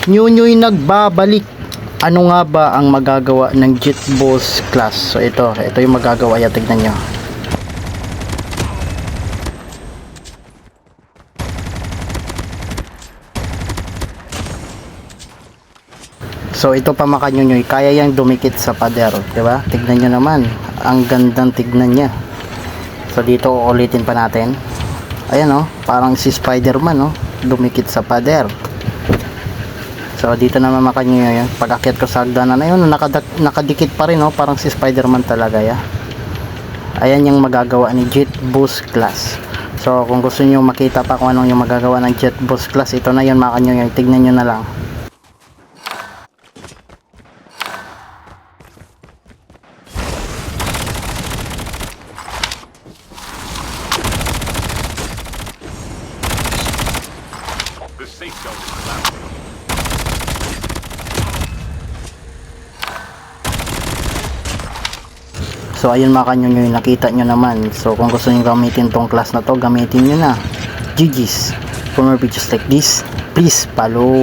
Nyunyoy nagbabalik. Ano nga ba ang magagawa ng Jet Boss class? So ito yung magagawa. Yan, tignan nyo. So ito pa mga kanyunyoy, kaya yang dumikit sa pader, di ba? Tignan nyo naman, ang gandang tignan niya. So dito ulitin pa natin. Ayan oh, parang si Spider-Man oh, dumikit sa pader. So dito naman mga kanyunyoy, pag akyat ko sa hagdanan na yun, nakadikit pa rin oh, parang si Spider-Man talaga ya. Ayan yung magagawa ni Jet Boost class. So kung gusto niyo makita pa kung anong yung magagawa ng Jet Boost class, ito na yun mga kanyunyoy, tignan nyo na lang. The safe zone is collapsing. So ayun mga kanyunyoy, nakita nyo naman. So kung gusto nyo gamitin tong class na to, gamitin nyo na. GG's. For more videos like this, please follow.